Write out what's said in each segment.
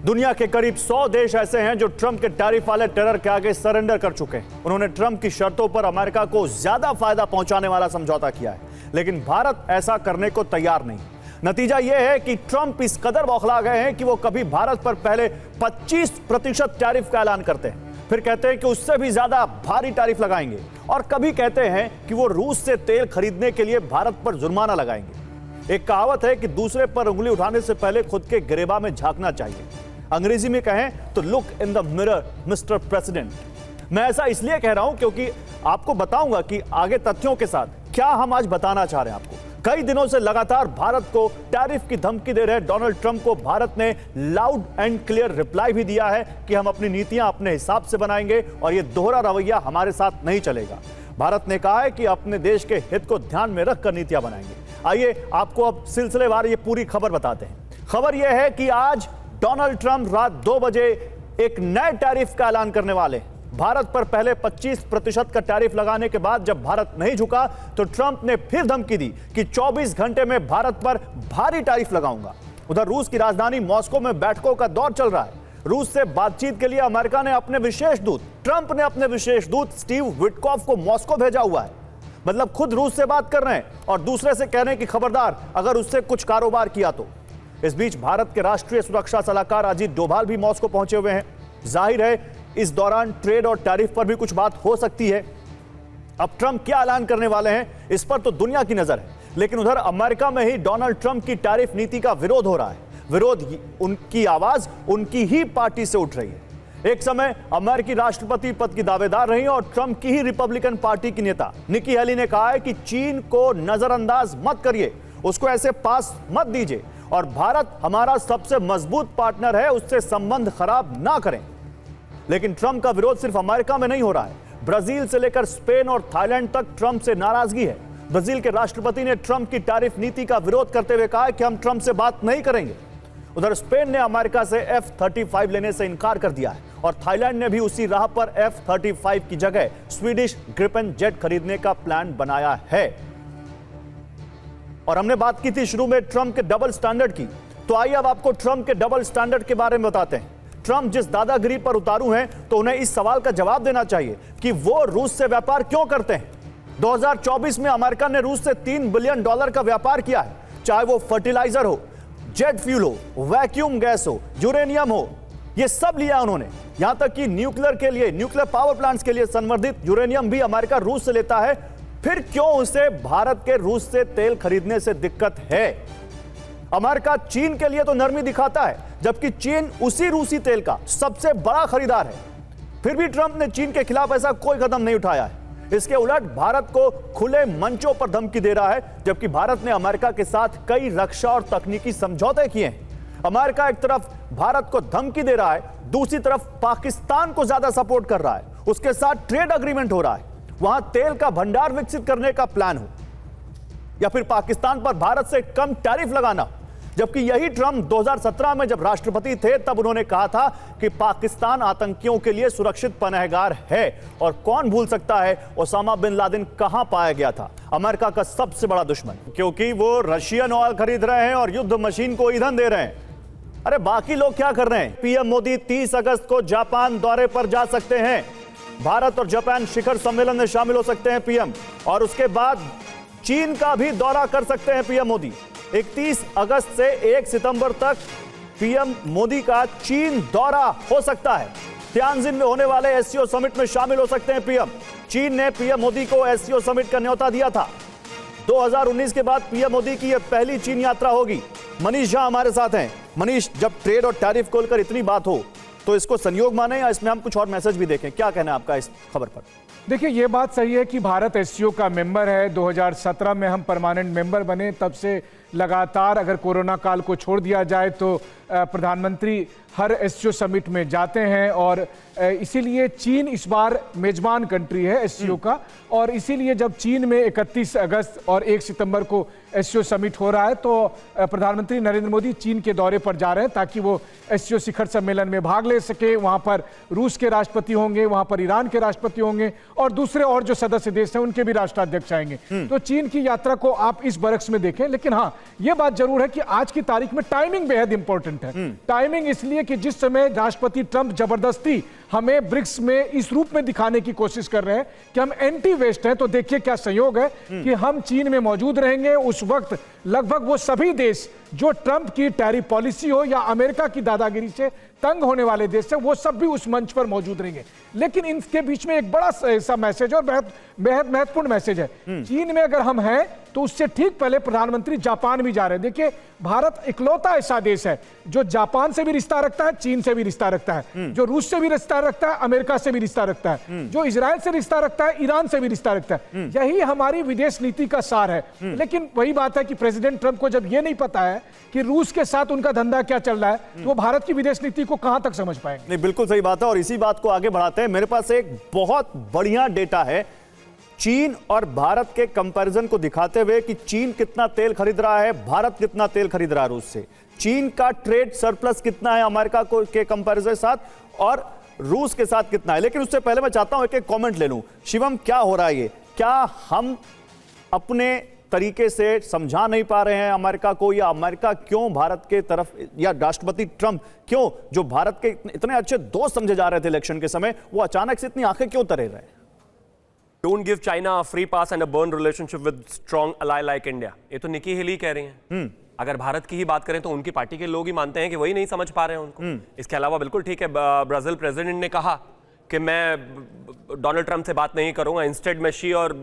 दुनिया के करीब 100 देश ऐसे हैं जो ट्रंप के टैरिफ वाले टेरर के आगे सरेंडर कर चुके हैं। उन्होंने ट्रंप की शर्तों पर अमेरिका को ज्यादा फायदा पहुंचाने वाला समझौता किया है, लेकिन भारत ऐसा करने को तैयार नहीं। नतीजा यह है कि ट्रंप इस कदर बौखला गए हैं कि वो कभी भारत पर पहले 25% टैरिफ का ऐलान करते हैं, फिर कहते हैं कि उससे भी ज्यादा भारी टैरिफ लगाएंगे, और कभी कहते हैं कि वो रूस से तेल खरीदने के लिए भारत पर जुर्माना लगाएंगे। एक कहावत है कि दूसरे पर उंगली उठाने से पहले खुद के गिरेबा में झांकना चाहिए। अंग्रेजी में कहें तो look in the mirror mister president. मैं ऐसा इसलिए कह रहा हूं क्योंकि आपको बताऊंगा कि आगे तथ्यों के साथ क्या हम आज बताना चाह रहे हैं आपको। कई दिनों से लगातार भारत को टैरिफ की धमकी दे रहे डोनाल्ड ट्रंप को भारत ने लाउड एंड क्लियर रिप्लाई भी दिया है कि हम अपनी नीतियां अपने हिसाब से बनाएंगे और यह दोहरा रवैया हमारे साथ नहीं चलेगा। भारत ने कहा है कि अपने देश के हित को ध्यान में रखकर नीतियां बनाएंगे। आइए आपको अब सिलसिलेवार ये पूरी खबर बताते हैं। खबर यह है कि आज डोनाल्ड ट्रंप रात 2 बजे एक नए टैरिफ का ऐलान करने वाले हैं। भारत पर पहले 25% का टैरिफ लगाने के बाद जब भारत नहीं झुका तो ट्रंप ने फिर धमकी दी कि 24 घंटे में भारत पर भारी टैरिफ लगाऊंगा। उधर रूस की राजधानी मॉस्को में बैठकों का दौर चल रहा है। रूस से बातचीत के लिए अमेरिका ने अपने विशेष दूत ट्रंप ने अपने विशेष दूत स्टीव विटकॉफ को मॉस्को भेजा हुआ है। मतलब खुद रूस से बात कर रहे हैं और दूसरे से कह रहे हैं कि खबरदार अगर उससे कुछ कारोबार किया तो। इस बीच भारत के राष्ट्रीय सुरक्षा सलाहकार अजीत डोभाल भी मॉस्को पहुंचे हुए हैं। जाहिर है इस दौरान ट्रेड और टैरिफ पर भी कुछ बात हो सकती है। अब ट्रंप क्या ऐलान करने वाले हैं इस पर तो दुनिया की नजर है, लेकिन उधर अमेरिका में ही डोनाल्ड ट्रंप की टैरिफ नीति का विरोध हो रहा है। विरोध उनकी आवाज उनकी ही पार्टी से उठ रही है। एक समय अमेरिकी राष्ट्रपति पद की दावेदार रही और ट्रंप की ही रिपब्लिकन पार्टी की नेता निकी हेली ने कहा है कि चीन को नजरअंदाज मत करिए, उसको ऐसे पास मत दीजिए, और भारत हमारा सबसे मजबूत पार्टनर है, उससे संबंध खराब ना करें। लेकिन ट्रंप का विरोध सिर्फ अमेरिका में नहीं हो रहा है। ब्राजील से लेकर स्पेन और थाईलैंड तक ट्रंप से नाराजगी है। ब्राजील के राष्ट्रपति ने ट्रंप की टैरिफ नीति का विरोध करते हुए कहा कि हम ट्रंप से बात नहीं करेंगे। उधर स्पेन ने अमेरिका से F-35 लेने से इनकार कर दिया है और थाईलैंड ने भी उसी राह पर F-35 की जगह स्वीडिश ग्रिपेन जेट खरीदने का प्लान बनाया है। और हमने बात की थी शुरू में ट्रंप के डबल स्टैंडर्ड की, तो आइए अब आपको ट्रंप के डबल स्टैंडर्ड के बारे में बताते हैं। ट्रंप जिस दादागिरी पर उतारू हैं तो उन्हें इस सवाल का जवाब देना चाहिए कि वो रूस से व्यापार क्यों करते हैं। 2024 में अमेरिका ने रूस से $3 बिलियन का व्यापार किया है, चाहे वो फर्टिलाइजर हो, जेट फ्यूल हो, वैक्यूम गैस हो, यूरेनियम हो, ये सब लिया उन्होंने। यहां तक कि न्यूक्लियर के लिए, न्यूक्लियर पावर प्लांट्स के लिए संवर्धित यूरेनियम भी अमेरिका रूस से लेता है। फिर क्यों उसे भारत के रूस से तेल खरीदने से दिक्कत है? अमेरिका चीन के लिए तो नरमी दिखाता है, जबकि चीन उसी रूसी तेल का सबसे बड़ा खरीदार है। फिर भी ट्रंप ने चीन के खिलाफ ऐसा कोई कदम नहीं उठाया है। इसके उलट भारत को खुले मंचों पर धमकी दे रहा है, जबकि भारत ने अमेरिका के साथ कई रक्षा और तकनीकी समझौते किए हैं। अमेरिका एक तरफ भारत को धमकी दे रहा है, दूसरी तरफ पाकिस्तान को ज्यादा सपोर्ट कर रहा है। उसके साथ ट्रेड अग्रीमेंट हो रहा है, वहां तेल का भंडार विकसित करने का प्लान हो, या फिर पाकिस्तान पर भारत से कम टैरिफ लगाना। जबकि यही ट्रंप 2017 में जब राष्ट्रपति थे तब उन्होंने कहा था कि पाकिस्तान आतंकियों के लिए सुरक्षित पनाहगार है। और कौन भूल सकता है ओसामा बिन लादेन कहां पाया गया था, अमेरिका का सबसे बड़ा दुश्मन, क्योंकि वो रशियन ऑयल खरीद रहे हैं और युद्ध मशीन को ईंधन दे रहे हैं। अरे बाकी लोग क्या कर रहे हैं? पीएम मोदी 30 अगस्त को जापान दौरे पर जा सकते हैं। भारत और जापान शिखर सम्मेलन में शामिल हो सकते हैं पीएम, और उसके बाद चीन का भी दौरा कर सकते हैं पीएम मोदी। 31 अगस्त से 1 सितंबर तक पीएम मोदी का चीन दौरा हो सकता है। तियानजिन में होने वाले एससीओ समिट में शामिल हो सकते हैं पीएम। चीन ने पीएम मोदी को एससीओ समिट का न्योता दिया था। 2019 के बाद पीएम मोदी की यह पहली चीन यात्रा होगी। मनीष झा हमारे साथ हैं। मनीष, जब ट्रेड और टैरिफ को लेकर इतनी बात हो तो इसको संयोग माने या इसमें हम कुछ और मैसेज भी देखें? क्या कहना है आपका इस खबर पर? देखिए, ये बात सही है कि भारत एससीओ का मेंबर है। 2017 में हम परमानेंट मेंबर बने, तब से लगातार, अगर कोरोना काल को छोड़ दिया जाए तो प्रधानमंत्री हर एससीओ समिट में जाते हैं, और इसीलिए चीन इस बार मेजबान कंट्री है एससीओ का। और इसीलिए जब चीन में 31 अगस्त और 1 सितंबर को एससीओ समिट हो रहा है तो प्रधानमंत्री नरेंद्र मोदी चीन के दौरे पर जा रहे हैं ताकि वो एससीओ शिखर सम्मेलन में भाग ले सके। वहां पर रूस के राष्ट्रपति होंगे, वहां पर ईरान के राष्ट्रपति होंगे और दूसरे और जो सदस्य देश हैं उनके भी राष्ट्राध्यक्ष आएंगे। तो चीन की यात्रा को आप इस बरक्स में देखें। लेकिन हाँ, यह बात जरूर है कि आज की तारीख में टाइमिंग बेहद इंपॉर्टेंट है। टाइमिंग इसलिए कि जिस समय राष्ट्रपति ट्रंप जबरदस्ती हमें ब्रिक्स में इस रूप में दिखाने की कोशिश कर रहे हैं कि हम एंटी वेस्ट हैं, तो देखिए क्या संयोग है कि हम चीन में मौजूद रहेंगे। उस वक्त लगभग वो सभी देश जो ट्रंप की टैरिफ पॉलिसी हो या अमेरिका की दादागिरी से तंग होने वाले देश हैं, वो सब भी उस मंच पर मौजूद रहेंगे। लेकिन इनके बीच में एक बड़ा ऐसा मैसेज और बेहद महत्वपूर्ण मैसेज है। चीन में अगर हम हैं तो उससे ठीक पहले प्रधानमंत्री जापान भी जा रहे हैं। देखिए, भारत इकलौता ऐसा देश है जो जापान से भी रिश्ता रखता है, चीन से भी रिश्ता रखता है, जो रूस से भी रिश्ता रखता है, अमेरिका से भी रिश्ता रखता है, जो इजराइल से रिश्ता रखता है, ईरान से भी रिश्ता रखता है। यही हमारी विदेश नीति का सार है। लेकिन वही बात है कि प्रेसिडेंट ट्रंप को जब यह नहीं पता है कि रूस के साथ उनका धंधा क्या चल रहा है, तो वो भारत की विदेश नीति को कहां तक समझ पाएंगे। नहीं, बिल्कुल सही बात है और इसी बात को आगे बढ़ाते हैं। मेरे पास एक बहुत बढ़िया डेटा है चीन और भारत के कंपैरिजन को दिखाते हुए कि चीन कितना तेल खरीद रहा है, भारत कितना तेल खरीद रहा है रूस से। चीन का ट्रेड सरप्लस कितना है अमेरिका को के कंपैरिजन के साथ और रूस के साथ कितना है। लेकिन उससे पहले मैं चाहता हूं एक कमेंट ले लूं। शिवम, क्या हो रहा है ये? क्या हम अपने तरीके से समझा नहीं पा रहे हैं अमेरिका को, या अमेरिका क्यों भारत के तरफ, या राष्ट्रपति ट्रंप क्यों, जो भारत के इतने अच्छे दोस्त समझे जा रहे थे इलेक्शन के समय, वो अचानक से इतनी आंखें क्यों तरे रहे हैं? Don't give China a free pass and a burn relationship with strong ally like India. ये तो निकी हेली कह रही हैं। अगर भारत की ही बात करें तो उनकी पार्टी के लोग ही मानते हैं कि वही नहीं समझ पा रहे हैं उनको। इसके अलावा बिल्कुल ठीक है, ब्राजील प्रेसिडेंट ने कहा कि मैं डोनाल्ड ट्रंप से बात नहीं करूंगा, इंस्टेड मैं शी और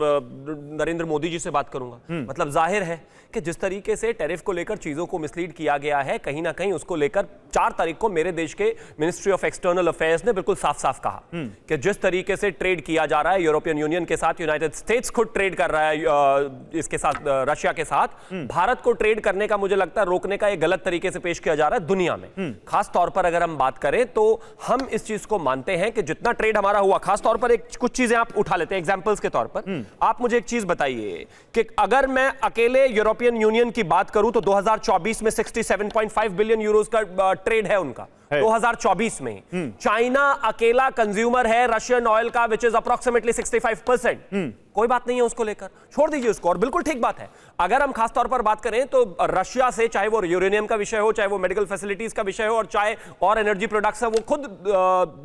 नरेंद्र मोदी जी से बात करूंगा। मतलब जाहिर है कि जिस तरीके से टैरिफ को लेकर चीजों को मिसलीड किया गया है, कहीं ना कहीं उसको लेकर 4 तारीख को मेरे देश के मिनिस्ट्री ऑफ एक्सटर्नल अफेयर्स ने बिल्कुल साफ साफ कहा कि जिस तरीके से ट्रेड किया जा रहा है यूरोपियन यूनियन के साथ, यूनाइटेड स्टेट्स खुद ट्रेड कर रहा है इसके साथ, रशिया के साथ, भारत को ट्रेड करने का मुझे लगता है रोकने का एक गलत तरीके से पेश किया जा रहा है दुनिया में। खास तौर पर अगर हम बात करें तो हम इस चीज को मानते हैं कि जितना ट्रेड हमारा हुआ, खास तौर पर एक कुछ चीजें आप उठा लेते हैं एग्जांपल्स के तौर पर। आप मुझे एक चीज बताइए कि अगर मैं अकेले यूरोपियन यूनियन की बात करूं तो 2024 में 67.5 बिलियन यूरोस का ट्रेड है उनका। 2024 में चाइना अकेला कंज्यूमर है रशियन ऑयल का, विच इज अप्रोक्सीमेटली 65%। कोई बात नहीं है उसको लेकर, छोड़ दीजिए उसको। और बिल्कुल ठीक बात है, अगर हम खास तौर पर बात करें तो रशिया से, चाहे वो यूरेनियम का विषय हो, चाहे वो मेडिकल फैसिलिटीज का विषय हो, और चाहे और एनर्जी प्रोडक्ट्स है, वो खुद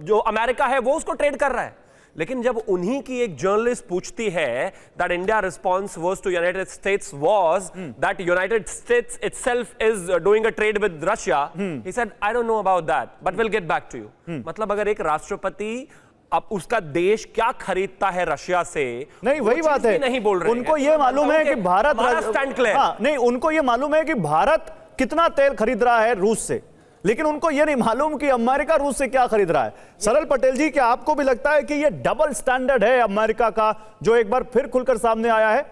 जो अमेरिका है वो उसको ट्रेड कर रहा है। लेकिन जब उन्हीं की एक जर्नलिस्ट पूछती है that India response was to United States was that United States itself is doing a trade with Russia, he said I don't know about that but will get back to you. मतलब अगर एक राष्ट्रपति अब उसका देश क्या खरीदता है रशिया से, नहीं वही बात है, नहीं बोल रहे उनको ये मालूम है कि भारत स्टैंड क्लियर, नहीं उनको ये मालूम है कि भारत कितना तेल खरीद रहा है रूस से, लेकिन उनको यह नहीं मालूम कि अमेरिका रूस से क्या खरीद रहा है। सरल पटेल जी, क्या आपको भी लगता है कि यह डबल स्टैंडर्ड है अमेरिका का, जो एक बार फिर खुलकर सामने आया है?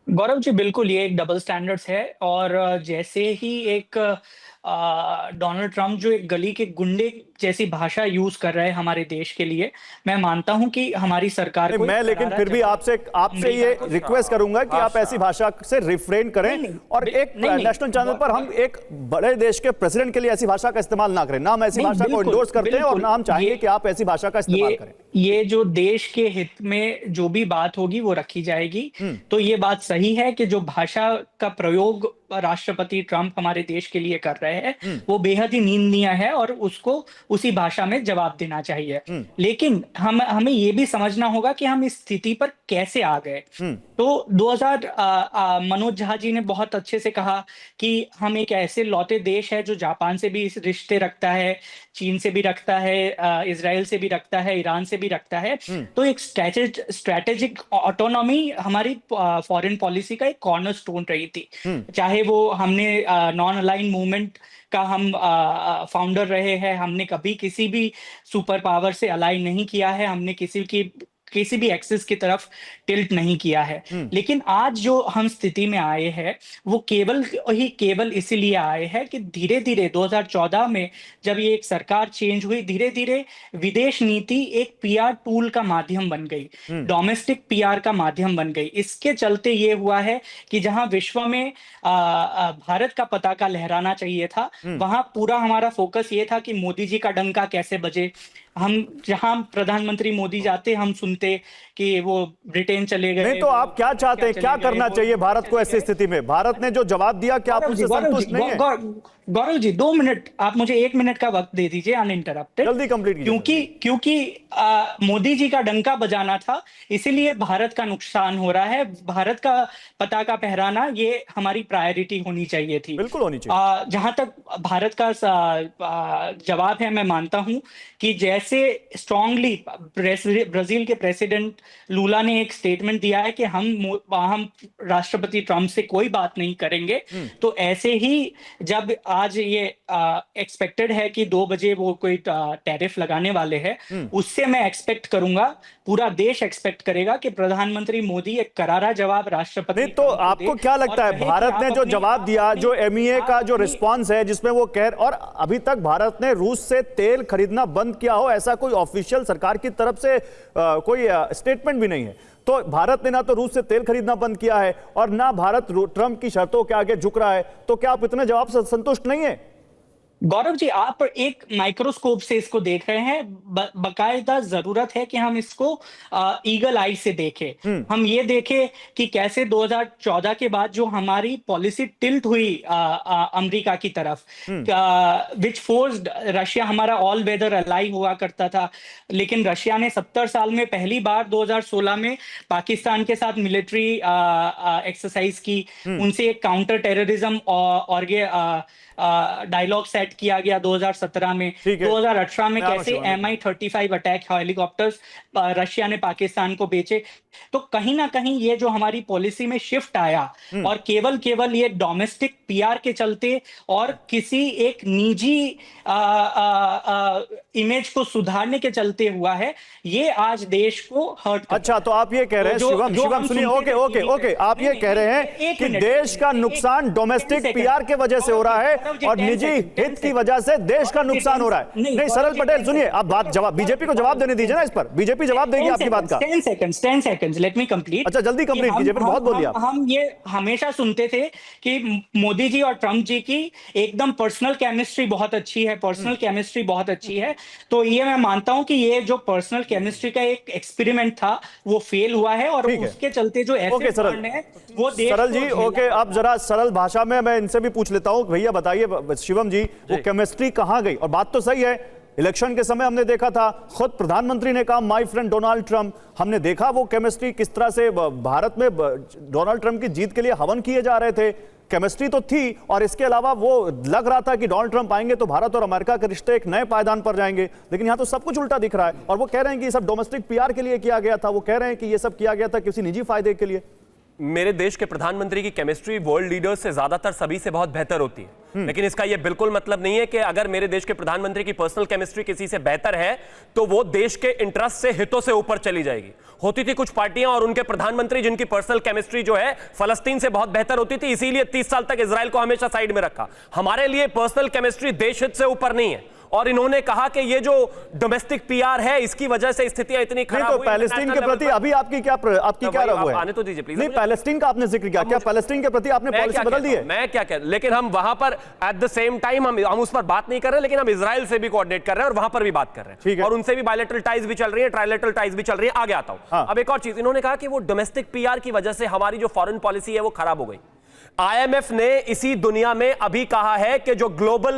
गौरव जी, बिल्कुल ये एक डबल स्टैंडर्ड्स है। और जैसे ही एक डोनाल्ड ट्रंप जो एक गली के गुंडे जैसी भाषा यूज कर रहे हैं हमारे देश के लिए, मैं मानता हूं कि हमारी सरकार को, मैं लेकिन फिर भी आपसे ये रिक्वेस्ट करूंगा कि आप ऐसी भाषा से रिफ्रेन करें और एक नेशनल चैनल पर हम एक बड़े देश के प्रेसिडेंट के लिए ऐसी भाषा का इस्तेमाल ना करें। ना हम ऐसी भाषा को इंडोर्स करते हैं और ना हम चाहेंगे कि आप ऐसी भाषा का इस्तेमाल करें। ये जो देश के हित में जो भी बात होगी वो रखी जाएगी। तो ये बात सही है कि जो भाषा का प्रयोग राष्ट्रपति ट्रंप हमारे देश के लिए कर रहे हैं वो बेहद ही निंदनीय है और उसको उसी भाषा में जवाब देना चाहिए। लेकिन हमें ये भी समझना होगा कि हम इस स्थिति पर कैसे आ गए। तो 2000 मनोज झा जी ने बहुत अच्छे से कहा कि हम एक ऐसे लौते देश है जो जापान से भी रिश्ते रखता है, चीन से भी रखता है, इजराइल से भी रखता है, ईरान से भी रखता है। तो एक स्ट्रेटेजिक ऑटोनॉमी हमारी फॉरेन पॉलिसी का एक कॉर्नरस्टोन रही थी। चाहे वो हमने नॉन अलाइन मूवमेंट का हम फाउंडर रहे हैं, हमने कभी किसी भी सुपर पावर से अलाइन नहीं किया है, हमने किसी की किसी भी एक्सिस की तरफ टिल्ट नहीं किया है। लेकिन आज जो हम स्थिति में आए हैं वो केवल इसीलिए आए हैं कि धीरे धीरे 2014 में जब ये एक सरकार चेंज हुई, धीरे धीरे विदेश नीति एक पीआर टूल का माध्यम बन गई, डोमेस्टिक पीआर का माध्यम बन गई। इसके चलते ये हुआ है कि जहां विश्व में भारत का पताका लहराना चाहिए था, वहां पूरा हमारा फोकस ये था कि मोदी जी का डंका कैसे बजे। हम जहां प्रधानमंत्री मोदी जाते हम सुनते कि वो ब्रिटेन चले गए। नहीं तो आप क्या चाहते हैं, क्या करना चाहिए भारत को ऐसी स्थिति में? भारत ने जो जवाब दिया, क्या आप उससे संतुष्ट नहीं है? गौरव जी 2 मिनट, आप मुझे 1 मिनट का वक्त दे दीजिए अनइंटरप्टेड, जल्दी कंप्लीट कीजिए। क्योंकि मोदी जी का डंका बजाना था, इसीलिए भारत का नुकसान हो रहा है। भारत का पताका फहराना ये हमारी प्रायोरिटी होनी चाहिए थी, बिल्कुल होनी चाहिए। जहां तक भारत का जवाब है, मैं मानता हूं कि जैसे स्ट्रांगली ब्राजील के प्रेसिडेंट लूला ने एक स्टेटमेंट दिया है कि हम राष्ट्रपति ट्रंप से कोई बात नहीं करेंगे, तो ऐसे ही जब आज ये एक्सपेक्टेड है कि 2 बजे वो कोई टैरिफ लगाने वाले हैं, उससे मैं एक्सपेक्ट करूंगा, पूरा देश एक्सपेक्ट करेगा कि प्रधानमंत्री मोदी एक करारा जवाब राष्ट्रपति। नहीं तो आपको क्या लगता है, भारत ने जो जवाब दिया, जो एमईए का जो रिस्पांस है जिसमें वो और अभी तक भारत ने रूस से तेल खरीदना बंद किया हो ऐसा कोई ऑफिशियल सरकार की तरफ से कोई स्टेटमेंट भी नहीं है। तो भारत ने ना तो रूस से तेल खरीदना बंद किया है और ना भारत ट्रंप की शर्तों के आगे झुक रहा है, तो क्या आप इतने जवाब से संतुष्ट नहीं है? गौरव जी, आप एक माइक्रोस्कोप से इसको देख रहे हैं, बकायदा जरूरत है कि हम इसको ईगल आई से देखें। हम ये देखें कि कैसे 2014 के बाद जो हमारी पॉलिसी टिल्ट हुई अमेरिका की तरफ, विच फोर्स्ड रशिया, हमारा ऑल वेदर अलाई हुआ करता था, लेकिन रशिया ने 70 साल में पहली बार 2016 में पाकिस्तान के साथ मिलिट्री एक्सरसाइज की, उनसे एक काउंटर टेररिज्म और डायलॉग सेट किया गया 2017 में। 2018 में कैसे Mi-35 अटैक हेलीकॉप्टर्स रशिया ने पाकिस्तान को बेचे। तो कहीं ना कहीं ये जो हमारी पॉलिसी में शिफ्ट आया और केवल ये डोमेस्टिक पीआर के चलते और किसी एक निजी इमेज को सुधारने के चलते हुआ है, ये आज देश को हर्ट। अच्छा, तो आप ये कह रहे हैं शिवम सुनिए, ओके, आप ये कह रहे हैं कि देश का नुकसान डोमेस्टिक पीआर के वजह से हो रहा है और निजी हित की वजह से देश का नुकसान हो रहा है। नहीं सरल पटेल सुनिए, आप बात जवाब बीजेपी को जवाब देने दीजिए ना, इस पर बीजेपी जवाब देगी आपकी बात का। 10 सेकंड्स लेट मी कंप्लीट। अच्छा जल्दी कंप्लीट कीजिए, फिर बहुत बोलिए आप। हम ये हमेशा सुनते थे कि मोदी जी और ट्रंप जी की एकदम पर्सनल केमिस्ट्री बहुत अच्छी है, तो ये मैं मानता हूं कि ये जो पर्सनल केमिस्ट्री का एक एक्सपेरिमेंट था वो फेल हुआ है और उसके चलते जो ऐसे फंड है वो सरल जी, ओके, अब जरा सरल भाषा में मैं इनसे भी पूछ लेता हूं, भैया बताइए शिवम जी, वो केमिस्ट्री कहां गई? और बात तो सही है, इलेक्शन के समय हमने देखा था, खुद प्रधानमंत्री ने कहा माय फ्रेंड डोनाल्ड ट्रंप, हमने देखा वो केमिस्ट्री किस तरह से भारत में डोनाल्ड ट्रंप की जीत के लिए हवन किए जा रहे थे। केमिस्ट्री तो थी और इसके अलावा वो लग रहा था कि डोनाल्ड ट्रंप आएंगे तो भारत और अमेरिका के रिश्ते एक नए पायदान पर जाएंगे, लेकिन यहां तो सब कुछ उल्टा दिख रहा है और वो कह रहे हैं कि ये सब डोमेस्टिक पीआर के लिए किया गया था, वो कह रहे हैं कि ये सब किया गया था किसी निजी फायदे के लिए। मेरे देश के प्रधानमंत्री की केमिस्ट्री वर्ल्ड लीडर्स से ज्यादातर सभी से बहुत बेहतर होती है, लेकिन इसका यह बिल्कुल मतलब नहीं है कि अगर मेरे देश के प्रधानमंत्री की पर्सनल केमिस्ट्री किसी से बेहतर है तो वो देश के इंटरेस्ट से, हितों से ऊपर चली जाएगी। होती थी कुछ पार्टियां और उनके प्रधानमंत्री जिनकी पर्सनल केमिस्ट्री जो है फलस्तीन से बहुत बेहतर होती थी, इसीलिए 30 साल तक इजराइल को हमेशा साइड में रखा। हमारे लिए पर्सनल केमिस्ट्री देश हित से ऊपर नहीं है और इन्होंने कहा कि ये जो डोमेस्टिक पीआर है इसकी वजह से स्थितियां इतनी खराब हुई। पैलेस्टीन के प्रति अभी आपकी क्या रवैया है? आने तो दीजिए प्लीज। नहीं, पैलेस्टीन का आपने जिक्र किया, क्या पैलेस्टीन के प्रति आपने पॉलिसी बदल दी है? मैं क्या कह, लेकिन हम वहां पर एट द सेम टाइम हम उस पर बात नहीं कर रहे, लेकिन हम इजराइल से भी कोऑर्डिनेट कर रहे हैं और वहां पर भी बात कर रहे हैं और उनसे भी बायलैटरल टाइज भी चल रही है, ट्राइलैटरल टाइज भी चल रही है। आगे आता हूं। अब एक और चीज, इन्होंने कहा कि वो डोमेस्टिक पीआर की वजह से हमारी जो फॉरेन पॉलिसी है वो खराब हो गई। आईएमएफ ने इसी दुनिया में अभी कहा है कि जो ग्लोबल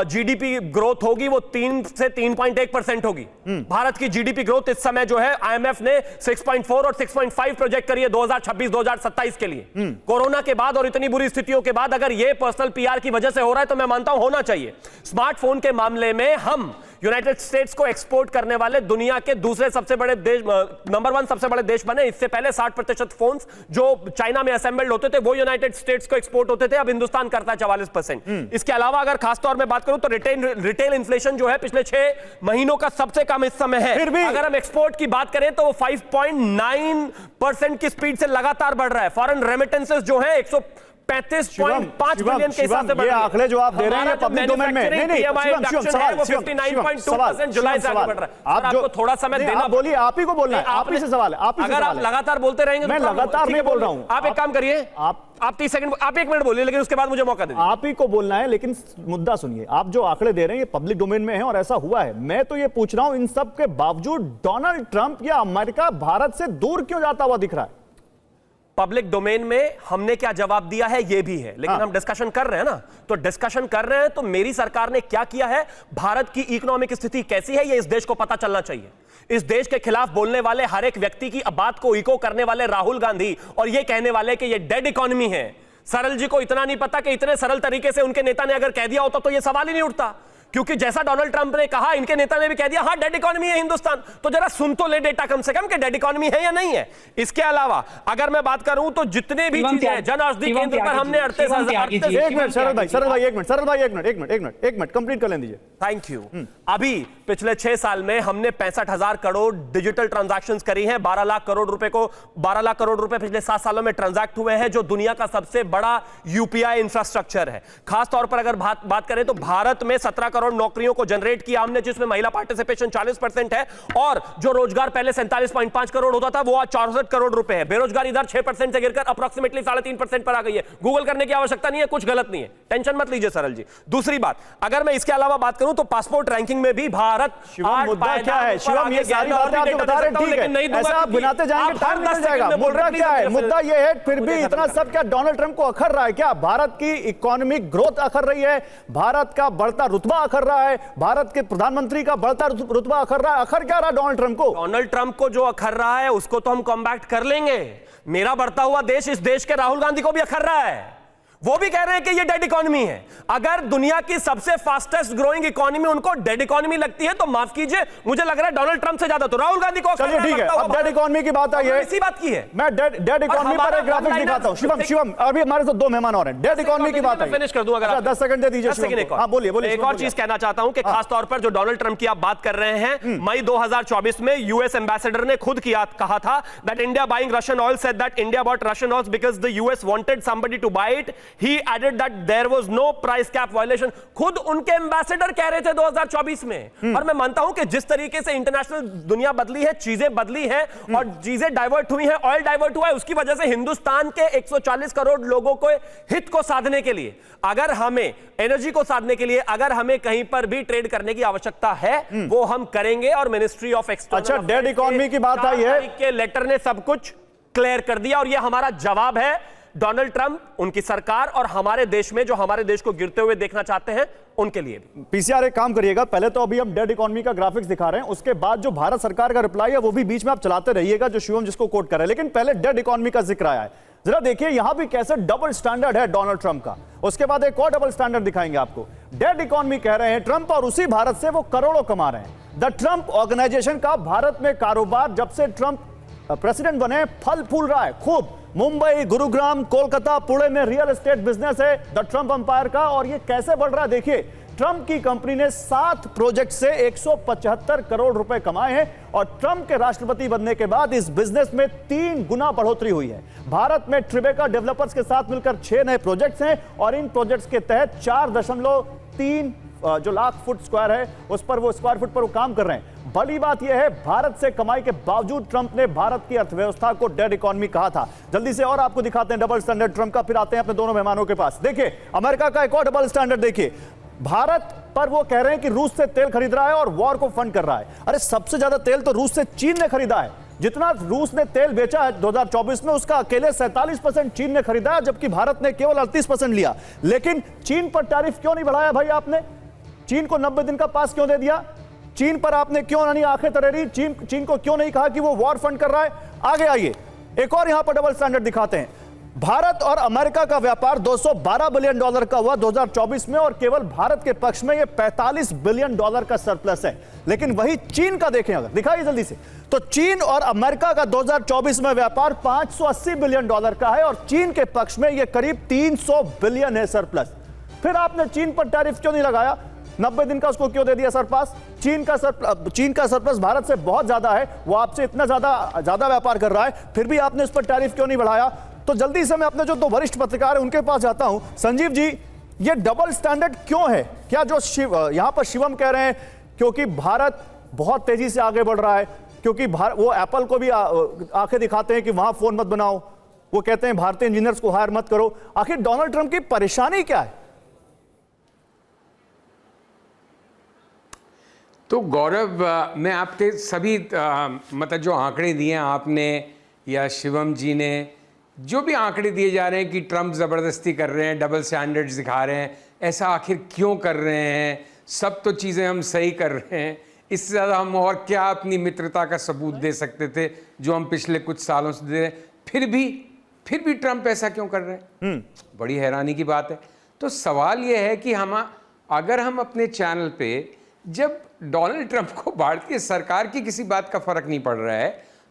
जीडीपी ग्रोथ होगी वो 3 से 3.1% होगी। भारत की जीडीपी ग्रोथ इस समय जो है आईएमएफ ने 6.4 और 6.5 प्रोजेक्ट करी है 2026-2027 के लिए। कोरोना के बाद और इतनी बुरी स्थितियों के बाद अगर ये पर्सनल पीआर की वजह से हो रहा है तो मैं मानता हूं होना चाहिए। स्मार्टफोन के मामले में हम यूनाइटेड स्टेट्स को एक्सपोर्ट करने वाले दुनिया के दूसरे सबसे बड़े देश, नंबर 1 सबसे बड़े देश बने। इससे पहले 60% फोन्स जो चाइना में असेंबल्ड होते थे वो यूनाइटेड स्टेट्स को एक्सपोर्ट होते थे, अब हिंदुस्तान करता है 44%। इसके अलावा अगर खासतौर में बात करूं तो रिटेल इन्फ्लेशन जो है पिछले 6 महीनों का सबसे कम इस समय है। फिर भी अगर हम एक्सपोर्ट की बात करें तो वो 5.9% की स्पीड से लगातार बढ़ रहा है। फॉरेन रेमिटेंसेस जो है 135.5 बिलियन के हिसाब से बढ़ ये रही है। आंकड़े जो आप दे रहे हैं पब्लिक डोमेन में, नहीं वो 59.2% जुलाई से आगे बढ़ रहा है। आपको थोड़ा समय देना, बोलिए, आप ही को बोलना है, आप ही से सवाल है। अगर आप लगातार बोलते रहेंगे, मैं लगातार नहीं बोल रहा हूं। आप एक काम करिए, आप 30 सेकंड, आप 1 मिनट बोलिए, लेकिन उसके बाद मुझे मौका दीजिए। आप ही को बोलना है, लेकिन मुद्दा सुनिए। आप जो आंकड़े दे रहे हैं ये पब्लिक डोमेन में है और ऐसा हुआ है। मैं तो ये पूछ रहा हूं, इन सब के बावजूद डोनाल्ड ट्रंप या अमेरिका भारत से दूर क्यों जाता हुआ दिख रहा है? पब्लिक डोमेन में हमने क्या जवाब दिया है ये भी है, लेकिन हम डिस्कशन कर रहे हैं ना, तो डिस्कशन कर रहे हैं तो मेरी सरकार ने क्या किया है, भारत की इकोनॉमिक स्थिति कैसी है, ये इस देश को पता चलना चाहिए। इस देश के खिलाफ बोलने वाले हर एक व्यक्ति की बात को इको करने वाले राहुल गांधी और ये कहने वाले कि ये डेड इकोनॉमी है, सरल जी को इतना नहीं पता कि इतने सरल तरीके से उनके नेता ने अगर कह दिया होता तो ये सवाल ही नहीं उठता, क्योंकि जैसा डोनाल्ड ट्रंप ने कहा, इनके नेता ने भी कह दिया, हाँ डेड इकोनॉमी है हिंदुस्तान। तो जरा सुन तो ले डेटा कम से कम कि डेड इकोनॉमी है या नहीं है। इसके अलावा अगर मैं बात करूं तो जितने भी चीजें हैं, जन औषधि केंद्र पर हमने 38,000। एक मिनट सरल भाई, एक मिनट कंप्लीट कर लें दीजिए। Thank you. अभी पिछले 6 साल में हमने 65,000 करोड़ डिजिटल ट्रांजैक्शंस करी हैं। 12 लाख करोड़ रुपए पिछले 7 सालों में ट्रांजैक्ट हुए हैं, जो दुनिया का सबसे बड़ा यूपीआई इंफ्रास्ट्रक्चर है। खासतौर पर अगर बात करें तो भारत में 17 करोड़ नौकरियों को जनरेट किया हमने, जिसमें महिला पार्टिसिपेशन 40% है, और जो रोजगार पहले 47.5 करोड़ होता था वो आज 64 करोड़ रुपए है। बेरोजगारी दर 6% से गिरकर अप्रॉक्सीमेटली 3.5% पर आ गई है। गूगल करने की आवश्यकता नहीं है, कुछ गलत नहीं है, टेंशन मत लीजिए सरल जी। दूसरी बात, अगर मैं इसके अलावा बात करूं तो पासपोर्ट रैंकिंग में भी भारत मुद्दा क्या है शिवम? ये सारी बातें आपको बता रहे, ठीक है, ऐसा आप गिनाते जाएंगे टाइम निकल जाएगा। मुद्दा क्या है? मुद्दा ये है फिर भी इतना सब क्या डोनाल्ड ट्रंप को अखर रहा है क्या? भारत की इकोनॉमिक ग्रोथ अखर रही है, भारत का बढ़ता रुतबा अखर रहा है, भारत के प्रधानमंत्री का बढ़ता रुतबा अखर रहा है। अखर क्या रहा डोनाल्ड ट्रंप को? डोनाल्ड ट्रंप को जो अखर रहा है उसको तो हम कॉम्बैक्ट कर लेंगे। मेरा बढ़ता हुआ देश, इस देश के राहुल गांधी को भी अखर रहा है, वो भी कह रहे हैं कि ये डेड इकोनॉमी है। अगर दुनिया की सबसे फास्टेस्ट ग्रोइंग इकोनॉमी उनको डेड इकोनॉमी लगती है तो माफ कीजिए, मुझे लग रहा है डोनाल्ड ट्रंप से ज्यादा तो राहुल गांधी को। चलिए ठीक है, अब डेड इकोनॉमी की बात आई है, इसी बात की है। मैं डेड इकोनॉमी पर एक ग्राफिक्स दिखाता हूं। शिवम अभी हमारे साथ 2 मेहमान और हैं। डेड इकोनॉमी की बात आई, फिनिश कर दूं अगर 10 सेकंड दे दीजिए। हां बोलिए। एक और चीज कहना चाहता हूं कि खासतौर पर जो डोनाल्ड ट्रंप की आप बात कर रहे हैं, मई 2024 में यूएस एम्बेसडर ने खुद कहा था that India buying Russian oil, said that India bought Russian oil because the US wanted somebody to buy it. He added there was no price cap violation. खुद उनके एम्बेसडर कह रहे थे 2024 में। और मैं मानता हूं कि जिस तरीके से इंटरनेशनल दुनिया बदली है, चीजें बदली हैं और चीजें डाइवर्ट हुई हैं, ऑयल डाइवर्ट हुआ है, उसकी वजह से हिंदुस्तान के 140 करोड़ लोगों को हित को साधने के लिए, अगर हमें एनर्जी को साधने के लिए, अगर हमें कहीं पर भी ट्रेड करने की आवश्यकता है वो हम करेंगे। और मिनिस्ट्री ऑफ एक्सटर्नल, अच्छा डेड इकोनॉमी की बात आई है, के लेटर ने सब कुछ क्लियर कर दिया और यह हमारा जवाब है डोनाल्ड ट्रंप, उनकी सरकार और हमारे देश में जो हमारे देश को गिरते हुए देखना चाहते हैं उनके लिए भी। पीसीआर एक काम करिएगा, पहले तो अभी हम डेड इकोनॉमी का ग्राफिक्स दिखा रहे हैं, उसके बाद जो भारत सरकार का रिप्लाई है वो भी बीच में आप चलाते रहिएगा, जो शिवम जिसको कोट कर रहे हैं। लेकिन पहले डेड इकोनॉमी का जिक्र आया है, जरा देखिए यहां भी कैसे डबल स्टैंडर्ड है डोनाल्ड ट्रंप का। उसके बाद एक और डबल स्टैंडर्ड दिखाएंगे आपको। डेड इकोनॉमी कह रहे हैं ट्रंप और उसी भारत से वो करोड़ों कमा रहे हैं। द ट्रंप ऑर्गेनाइजेशन का भारत में कारोबार जब से ट्रंप प्रेसिडेंट बने फल फूल रहा है खूब। मुंबई, गुरुग्राम, कोलकाता, पुणे में रियल एस्टेट बिजनेस है द ट्रंप एम्पायर का, और ये कैसे बढ़ रहा है देखिए। ट्रंप की कंपनी ने 7 प्रोजेक्ट से 175 करोड़ रुपए कमाए हैं और ट्रंप के राष्ट्रपति बनने के बाद इस बिजनेस में 3 गुना बढ़ोतरी हुई है। भारत में ट्रिबेका डेवलपर्स के साथ मिलकर 6 नए प्रोजेक्ट्स हैं और इन प्रोजेक्ट्स के तहत 4.3 जो लाख फुट स्क्वायर है उस पर वो स्क्वायर फुट पर वो काम कर रहे हैं। बड़ी बात यह है, भारत से कमाई के बावजूद ट्रंप ने भारत की अर्थव्यवस्था को डेड इकोनॉमी कहा था। जल्दी से और आपको दिखाते हैं डबल स्टैंडर्ड ट्रंप का, फिर आते हैं अपने दोनों मेहमानों के पास। देखिए अमेरिका का एक और डबल स्टैंडर्ड देखिए। भारत पर वो कह रहे हैं कि रूस से तेल खरीद रहा है और वॉर को फंड कर रहा है। अरे सबसे ज्यादा तेल तो रूस से चीन ने खरीदा है। जितना रूस ने तेल बेचा है 2024 में, उसका अकेले 47% चीन ने खरीदा है, जबकि भारत ने केवल 38% लिया। लेकिन चीन पर टैरिफ क्यों नहीं बढ़ाया भाई आपने? चीन को 90 दिन का पास क्यों दे दिया? चीन पर आपने क्यों नहीं आंखें तरेरी? चीन को क्यों नहीं कहा कि वो वॉर फंड कर रहा है? आगे आइए, एक और यहां पर डबल स्टैंडर्ड दिखाते हैं। भारत और अमेरिका का व्यापार 212 बिलियन डॉलर का हुआ 2024 में और केवल भारत के पक्ष में यह 45 बिलियन डॉलर का सरप्लस है। लेकिन वही चीन का देखें, अगर दिखाइए जल्दी से, तो चीन और अमेरिका का 2024 में व्यापार 580 बिलियन डॉलर का है और चीन के पक्ष में यह करीब 300 बिलियन है सरप्लस। फिर आपने चीन पर टैरिफ क्यों नहीं लगाया? 90 दिन का उसको क्यों दे दिया सरप्लस? चीन का सरप्लस भारत से बहुत ज्यादा है, वो आपसे इतना ज्यादा व्यापार कर रहा है, फिर भी आपने उस पर टैरिफ क्यों नहीं बढ़ाया? तो जल्दी से मैं अपने जो दो वरिष्ठ पत्रकार हैं उनके पास जाता हूं। संजीव जी, ये डबल स्टैंडर्ड क्यों है? क्या जो यहां पर शिवम कह रहे हैं क्योंकि भारत बहुत तेजी से आगे बढ़ रहा है, क्योंकि वो एप्पल को भी आंखें दिखाते हैं कि वहां फोन मत बनाओ, वो कहते हैं भारतीय इंजीनियर्स को हायर मत करो। आखिर डोनाल्ड ट्रंप की परेशानी क्या है? तो गौरव, मैं आपके सभी मतलब जो आंकड़े दिए आपने या शिवम जी ने, जो भी आंकड़े दिए जा रहे हैं कि ट्रंप ज़बरदस्ती कर रहे हैं, डबल स्टैंडर्ड्स दिखा रहे हैं, ऐसा आखिर क्यों कर रहे हैं? सब तो चीज़ें हम सही कर रहे हैं, इससे ज़्यादा हम और क्या अपनी मित्रता का सबूत दे सकते थे जो हम पिछले कुछ सालों से दे रहे हैं? फिर भी ट्रंप ऐसा क्यों कर रहे हैं? बड़ी हैरानी की बात है। तो सवाल यह है कि अगर हम अपने चैनल पे जब डोनाल्ड ट्रंप को भारतीय सरकार की किसी बात का फर्क नहीं पड़ रहा है,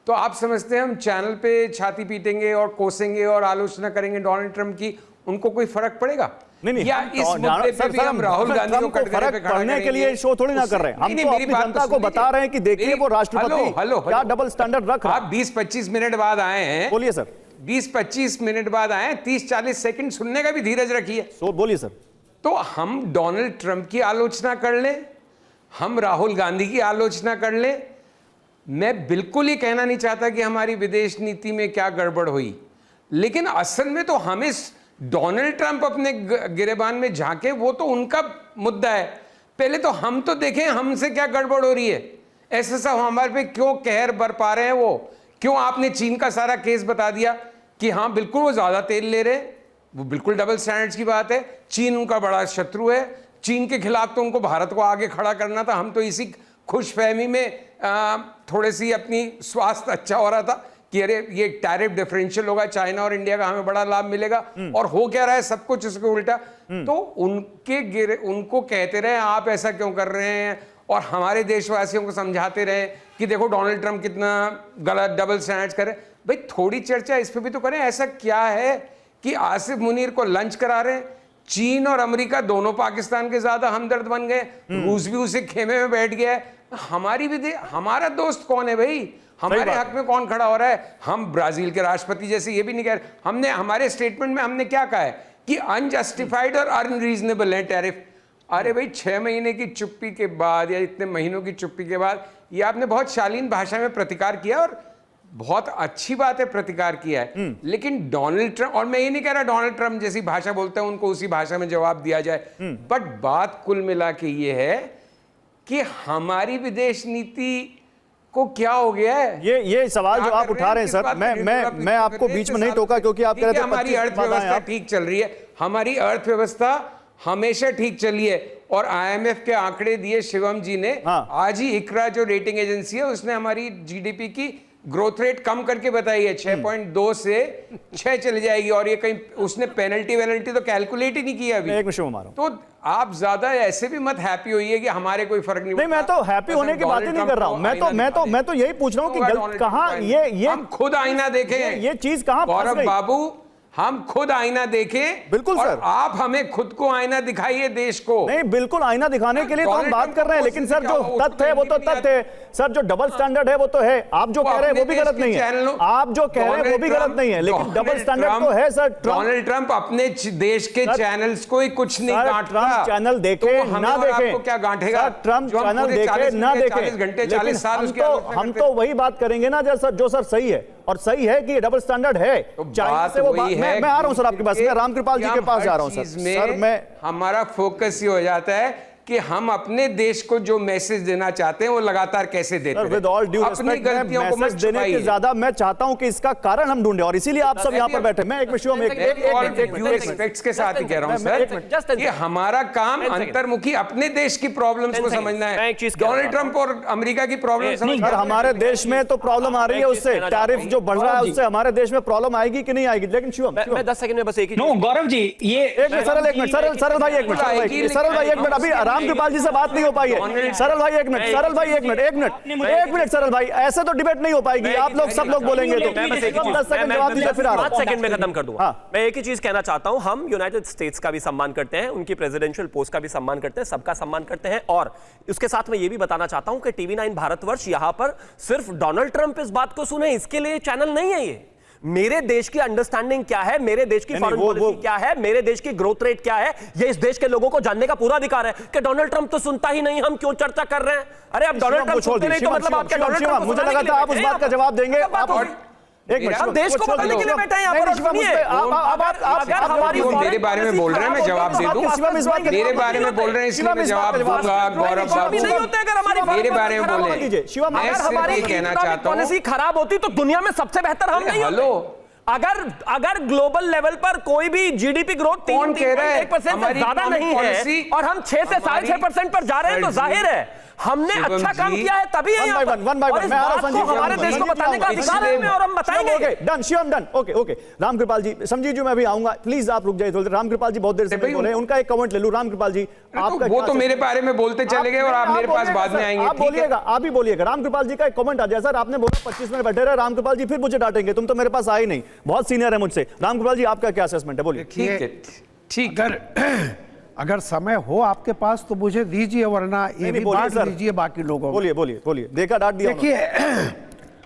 तो आप समझते हैं हम चैनल पे छाती पीटेंगे और कोसेंगे और आलोचना करेंगे डोनाल्ड ट्रंप की, उनको कोई फर्क पड़ेगा? नहीं, या इस मुद्दे पे भी हम राहुल गांधी को कटघरे पे खड़ा करने के लिए शो थोड़ी ना कर रहे हैं, हम तो अपनी जनता को बता रहे हैं कि देखिए वो राष्ट्रपति क्या डबल स्टैंडर्ड रख रहा है। आप 20-25 मिनट बाद आए हैं, बोलिए सर। 20-25 मिनट बाद आए, 30-40 सेकंड सुनने का भी धीरज रखिए। बोलिए सर। तो हम डोनाल्ड ट्रंप की आलोचना कर लें, हम राहुल गांधी की आलोचना कर लें, मैं बिल्कुल ही कहना नहीं चाहता कि हमारी विदेश नीति में क्या गड़बड़ हुई, लेकिन असल में तो हमें डोनाल्ड ट्रंप अपने गिरेबान में झांके, वो तो उनका मुद्दा है। पहले तो हम तो देखें हमसे क्या गड़बड़ हो रही है, ऐसे सब हमारे पे क्यों कहर बरपा रहे हैं। वो क्यों आपने चीन का सारा केस बता दिया कि हाँ बिल्कुल वो ज्यादा तेल ले रहे हैं, वो बिल्कुल डबल स्टैंडर्ड्स की बात है, चीन उनका बड़ा शत्रु है, चीन के खिलाफ तो उनको भारत को आगे खड़ा करना था। हम तो इसी खुशफहमी में थोड़े सी अपनी स्वास्थ्य अच्छा हो रहा था कि अरे ये टैरिफ डिफरेंशियल होगा, चाइना और इंडिया का हमें बड़ा लाभ मिलेगा, और हो क्या रहा है सब कुछ उसके उल्टा। तो उनको कहते रहे आप ऐसा क्यों कर रहे हैं, और हमारे देशवासियों को समझाते रहे कि देखो डोनाल्ड ट्रंप कितना गलत डबल स्टैंडर्ड्स करे। भाई थोड़ी चर्चा इस पे भी तो करें, ऐसा क्या है कि आसिफ मुनीर को लंच करा रहे हैं, चीन और अमेरिका दोनों पाकिस्तान के ज्यादा हमदर्द बन गए, रूस भी उसे खेमे में बैठ गया है। हमारा दोस्त कौन है भाई? हमारे हक में कौन खड़ा हो रहा है? हम ब्राजील के राष्ट्रपति जैसे ये भी नहीं कह रहे। हमने हमारे स्टेटमेंट में हमने क्या कहा है कि अनजस्टिफाइड और अनरीजनेबल है टैरिफ। अरे भाई 6 महीने की चुप्पी के बाद या इतने महीनों की चुप्पी के बाद ये आपने बहुत शालीन भाषा में प्रतिकार किया, और बहुत अच्छी बात है प्रतिकार किया है। लेकिन डोनाल्ड ट्रंप, और मैं ये नहीं कह रहा डोनाल्ड ट्रंप जैसी भाषा बोलते हैं उनको उसी भाषा में जवाब दिया जाए, बट बात कुल मिला के ये है कि हमारी विदेश नीति को क्या हो गया है। ये सवाल जो आप उठा रहे हैं सर, मैं आपको बीच में नहीं टोका क्योंकि आप कह रहे थे हमारी अर्थव्यवस्था ठीक चल रही है, हमारी अर्थव्यवस्था हमेशा ठीक चली है, और आईएमएफ के आंकड़े दिए शिवम जी ने। आज ही इकरा जो रेटिंग एजेंसी है उसने हमारी जीडीपी की ग्रोथ रेट कम करके बताई है, 6.2 से 6 चली जाएगी, और ये कहीं उसने पेनल्टी तो कैलकुलेट ही नहीं किया अभी। एक मिनट मारो। तो आप ज्यादा ऐसे भी मत हैप्पी होइए कि हमारे कोई फर्क नहीं। नहीं, मैं तो हैप्पी होने की बात ही नहीं कर रहा हूं, मैं तो यही पूछ रहा हूं कि कहां ये हम खुद आईना देखें, ये चीज कहां फंस गई? बाबू हम खुद आईना देखें, बिल्कुल और सर, आप हमें खुद को आईना दिखाइए देश को। नहीं बिल्कुल आईना दिखाने के लिए तो हम बात कर रहे हैं, लेकिन सर जो तथ्य है वो तो तथ्य है, सर जो डबल स्टैंडर्ड है वो तो है, आप जो कह रहे हैं वो भी गलत नहीं है, आप जो कह रहे हैं वो भी गलत नहीं है, लेकिन डबल स्टैंडर्ड तो है सर। डोनाल्ड ट्रंप अपने देश के चैनल्स को ही कुछ नहीं गांटता। ट्रंप चैनल देखे ना देखे, आपको क्या गांठेगा? ट्रंप चैनल देखे ना देखे, 40 घंटे 40 साल हम तो वही बात करेंगे ना जो सर सही है, और सही है कि डबल स्टैंडर्ड है। चाइना से वो मैं आ रहा हूं सर आपके पास, मैं रामकृपाल जी के पास जा रहा हूं सर। मैं हमारा फोकस ये हो जाता है कि हम अपने देश को जो मैसेज देना चाहते हैं वो लगातार कैसे देते हैं। विद ऑल ड्यू अपनी रिस्पेक्ट, गलतियों को मत मैसेज देने के छुपाइए। ज्यादा मैं चाहता हूं कि इसका कारण हम ढूंढें, और इसीलिए आप सब यहाँ पर बैठे। मैं एक विषय में ड्यू रिस्पेक्ट्स के साथ ही कह रहा हूं सर, ये हमारा काम अंतर्मुखी अपने देश की प्रॉब्लम्स को समझना है। डोनाल्ड ट्रंप और अमेरिका की प्रॉब्लम समझना सर, हमारे देश में तो प्रॉब्लम आ रही है उससे, टैरिफ जो बढ़ रहा है उससे हमारे देश में प्रॉब्लम आएगी कि नहीं आएगी? लेकिन शिवम, मैं 10 सेकंड में बस एक ही नो गौरव जी, ये एक मिनट सरल, एक मिनट सरल भाई, एक मिनट सरल भाई, एक मिनट, अभी रामकृपाल जी से बात नहीं हो पाई है। सरल भाई एक मिनट, सरल भाई एक मिनट, एक मिनट सरल भाई, ऐसे तो डिबेट नहीं हो पाएगी। आप लोग सब लोग बोलेंगे तो 10 सेकंड जवाब दीजिए, फिर 5 सेकंड में खत्म कर दूंगा। मैं एक ही चीज कहना चाहता हूं, हम यूनाइटेड स्टेट्स का भी सम्मान करते हैं, उनकी प्रेसिडेंशियल पोस्ट का भी सम्मान करते हैं, सबका सम्मान करते हैं, और उसके साथ मैं ये भी बताना चाहता हूं कि TV9 भारतवर्ष यहां पर सिर्फ डोनाल्ड ट्रंप इस बात को सुने इसके लिए चैनल नहीं है। ये मेरे देश की अंडरस्टैंडिंग क्या है, मेरे देश की फॉरेन पॉलिसी क्या है, मेरे देश की ग्रोथ रेट क्या है, ये इस देश के लोगों को जानने का पूरा अधिकार है। कि डोनाल्ड ट्रंप तो सुनता ही नहीं, हम क्यों चर्चा कर रहे हैं? अरे अब डोनाल्ड ट्रंप सुनते नहीं तो मतलब आप क्या डोनाल्ड ट्रंप को मुझे लगा था आप उस बात का जवाब देंगे। एक मिनट, हम देश को बताने के लिए बैठे हैं यहाँ पर। सुनिए, अगर हमारी मेरे बारे में बोल रहे हैं, मैं जवाब दे दूं। मेरे बारे में बोल रहे हैं इसलिए मैं जवाब दूंगा। गौरव बाबू नहीं होते अगर हमारी मेरे बारे में बोले, अगर हमारी कहना चाहता हूं पॉलिसी खराब होती तो दुनिया में सबसे बेहतर हम नहीं होते। अगर ग्लोबल लेवल पर कोई भी जीडीपी ग्रोथ 3.1% से ज्यादा नहीं है और हम 6 से 6.5% पर जा रहे हैं, तो जाहिर है हमने अच्छा काम किया है, तभी है यहाँ पर। और इस बात को हमारे देश को बताने का अधिकार है हमें, और हम बताएंगे। Done Shivam, done, okay. Ramkripal ji, समझिए जो मैं भी आऊंगा, प्लीज आप रुक जाइए थोड़ी देर। रामकृपाल जी बहुत देर से बोल रहे हैं, उनका एक कमेंट ले लूं। रामकृपाल जी, आपका वो तो मेरे बारे में बोलते चले गए और आप मेरे पास बाद में आएंगे। आप बोलिएगा, आप भी बोलिएगा। रामकृपाल जी का एक कमेंट आ जाए। सर आपने बोला 25 मिनट बैठे रहे रामकृपाल जी, फिर मुझे डांटेंगे, तुम तो मेरे पास आए नहीं, बहुत सीनियर है मुझसे। रामकृपाल जी आपका क्या असेसमेंट है, बोलिए। ठीक अगर समय हो आपके पास तो मुझे दीजिए, वरना ये भी बांट दीजिए बाकी लोगों को। बोलिए। देखा, डांट दिया। देखिए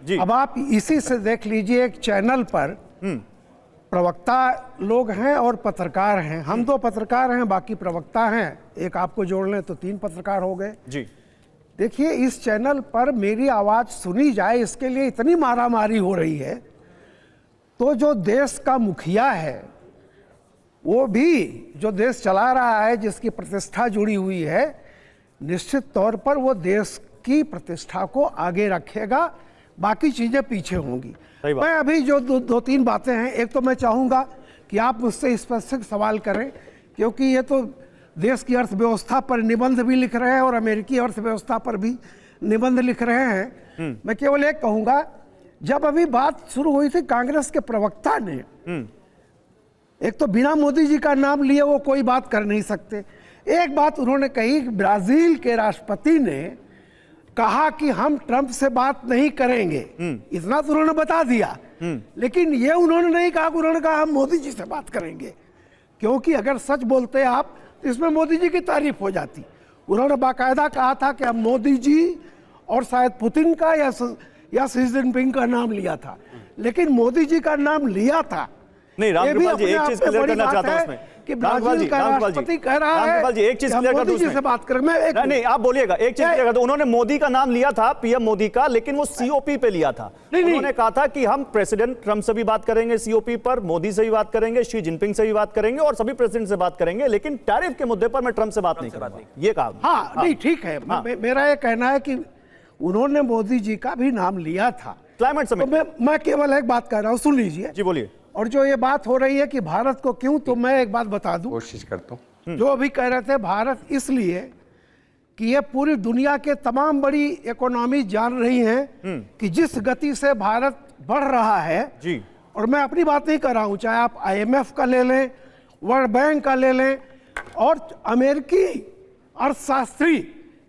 जी, अब आप इसी से देख लीजिए, एक चैनल पर प्रवक्ता लोग हैं और पत्रकार हैं। हम 2 पत्रकार हैं, बाकी प्रवक्ता हैं। एक आपको जोड़ लें तो 3 पत्रकार हो गए जी। देखिए, इस चैनल पर मेरी आवाज सुनी जाए, इसके लिए इतनी मारामारी हो रही है, तो जो देश का मुखिया है, वो भी जो देश चला रहा है, जिसकी प्रतिष्ठा जुड़ी हुई है, निश्चित तौर पर वो देश की प्रतिष्ठा को आगे रखेगा, बाकी चीजें पीछे होंगी। मैं अभी जो 2-3 बातें हैं, एक तो मैं चाहूंगा कि आप मुझसे स्पेसिफिक सवाल करें, क्योंकि ये तो देश की अर्थव्यवस्था पर निबंध भी लिख रहे हैं और अमेरिकी अर्थव्यवस्था पर भी निबंध लिख रहे हैं। मैं केवल एक कहूंगा, जब अभी बात शुरू हुई थी, कांग्रेस के प्रवक्ता ने एक तो बिना मोदी जी का नाम लिए वो कोई बात कर नहीं सकते। एक बात उन्होंने कही, ब्राजील के राष्ट्रपति ने कहा कि हम ट्रंप से बात नहीं करेंगे, इतना तो उन्होंने बता दिया, लेकिन ये उन्होंने नहीं कहा, उन्होंने कहा हम मोदी जी से बात करेंगे, क्योंकि अगर सच बोलते आप तो इसमें मोदी जी की तारीफ हो जाती। उन्होंने बाकायदा कहा था कि हम मोदी जी और शायद पुतिन का या शी जिनपिंग का नाम लिया था, लेकिन मोदी जी का नाम लिया था। नहीं, रामकृपाल जी एक चीज क्लियर करना चाहता हूं उसमें कि ब्राजील का राष्ट्रपति कह रहा है जी, एक चीज क्लियर कर दूं उसमें। से बात करें, मैं नहीं, आप बोलिएगा। एक चीज क्लियर कर दूं, उन्होंने मोदी का नाम लिया था, पीएम मोदी का, लेकिन वो सीओपी पे लिया था। उन्होंने कहा था कि हम प्रेसिडेंट ट्रंप से भी बात करेंगे सीओपी पर, मोदी से भी बात करेंगे, शी जिनपिंग से भी बात करेंगे और सभी प्रेसिडेंट से बात करेंगे, लेकिन टैरिफ के मुद्दे पर मैं ट्रंप से बात नहीं करूंगा, ये कहा। हाँ, नहीं, ठीक है। मेरा ये कहना है कि उन्होंने मोदी जी का भी नाम लिया था क्लाइमेट समिट। मैं केवल एक बात कर रहा हूँ, सुन लीजिए जी, बोलिए। और जो ये बात हो रही है कि भारत को क्यों, तो मैं एक बात बता दूं, कोशिश करता हूं। जो अभी कह रहे थे भारत इसलिए कि ये पूरी दुनिया के तमाम बड़ी इकोनॉमी जान रही हैं कि जिस गति से भारत बढ़ रहा है जी, और मैं अपनी बात नहीं कर रहा हूं, चाहे आप IMF का ले लें, वर्ल्ड बैंक का ले लें, और अमेरिकी अर्थशास्त्री